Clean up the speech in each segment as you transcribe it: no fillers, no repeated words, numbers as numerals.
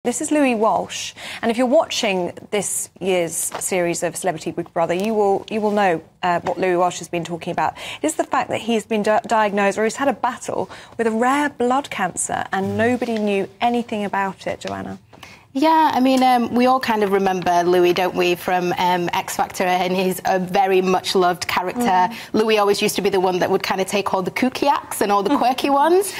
This is Louis Walsh, and if you're watching this year's series of Celebrity Big Brother, you will know what Louis Walsh has been talking about. It is the fact that he's been diagnosed, or he's had a battle with a rare blood cancer, and nobody knew anything about it. Joanna? Yeah, I mean, we all kind of remember Louis, don't we, from X Factor, and he's a very much loved character. Louis always used to be the one that would kind of take all the kooky acts and all the quirky ones.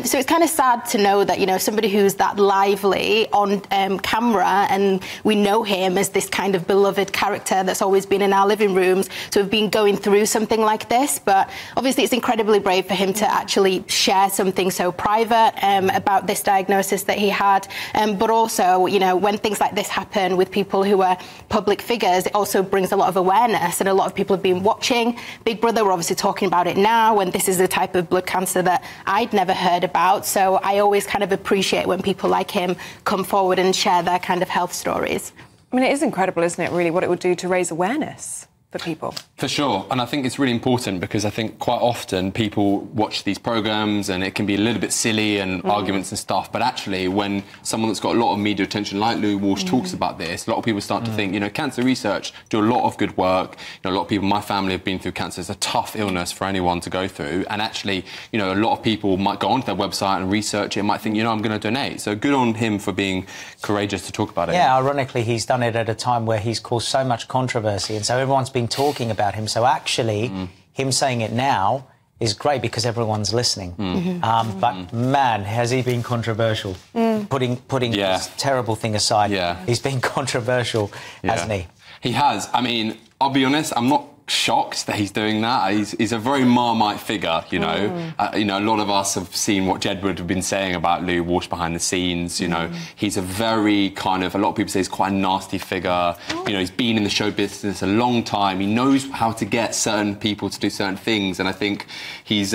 So it's kind of sad to know that, you know, somebody who's that lively on camera, and we know him as this kind of beloved character that's always been in our living rooms, to have been going through something like this. But obviously it's incredibly brave for him to actually share something so private about this diagnosis that he had, but also, you know, when things like this happen with people who are public figures, it also brings a lot of awareness, and a lot of people have been watching Big Brother. We're obviously talking about it now, and this is a type of blood cancer that I'd never heard about. So I always kind of appreciate when people like him come forward and share their kind of health stories. I mean, it is incredible, isn't it, really, what it would do to raise awareness for people? For sure, and I think it's really important, because I think quite often people watch these programmes and it can be a little bit silly and arguments and stuff, but actually when someone that's got a lot of media attention like Louis Walsh talks about this, a lot of people start to think, you know, cancer research do a lot of good work. You know, a lot of people in my family have been through cancer. It's a tough illness for anyone to go through, and actually, you know, a lot of people might go onto their website and research it and might think, you know, I'm going to donate. So good on him for being courageous to talk about it. Yeah, ironically, he's done it at a time where he's caused so much controversy, and so everyone's been talking about him. So actually, him saying it now is great because everyone's listening. But man, has he been controversial? Putting this terrible thing aside, he's been controversial, hasn't he? He has. I mean, I'll be honest, I'm not shocked that he's doing that. He's a very Marmite figure, you know. You know, a lot of us have seen what Jedward have been saying about Louis Walsh behind the scenes. You know, he's a very kind of, a lot of people say he's quite a nasty figure. You know, he's been in the show business a long time. He knows how to get certain people to do certain things, and I think he's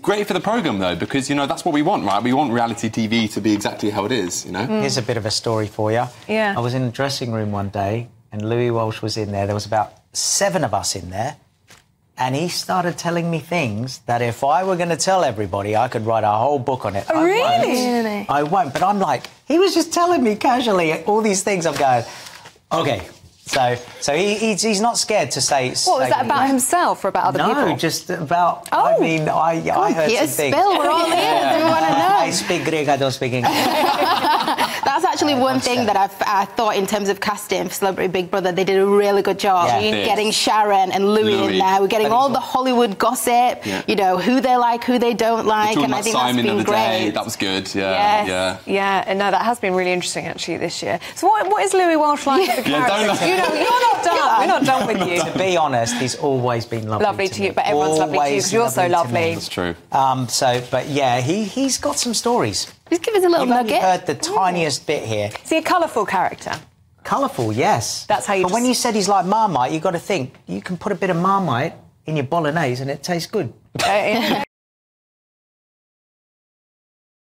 great for the programme, though, because, you know, that's what we want, right? We want reality TV to be exactly how it is, you know. Here's a bit of a story for you. Yeah. I was in the dressing room one day, and Louis Walsh was in there. There was about 7 of us in there, and he started telling me things that if I were going to tell everybody, I could write a whole book on it. Oh, really? I won't, but I'm like, he was just telling me casually all these things. I'm going, OK. So he's not scared to say... What, was that about himself or about other people? No, just about... I mean, I heard some things. Spill, we're all ears, we want to know. I speak Greek, I don't speak English. That's actually one thing that I thought in terms of casting for Celebrity Big Brother. They did a really good job getting Sharon and Louis in there. We're getting all the Hollywood gossip, you know, who they like, who they don't like, and I think that's been great. That was good, Yeah, and no, that has been really interesting, actually, this year. So what is Louis Walsh like as a character? You know, you're not done. We're not done with you. To be honest, he's always been lovely to you, but everyone's lovely to you because you're so lovely. That's true. But yeah, he's got some stories. Just give us a little nugget. You've heard the tiniest bit here. Is he a colourful character? Colourful, yes. That's how you. But when you said he's like Marmite, you've got to think you can put a bit of Marmite in your bolognese and it tastes good.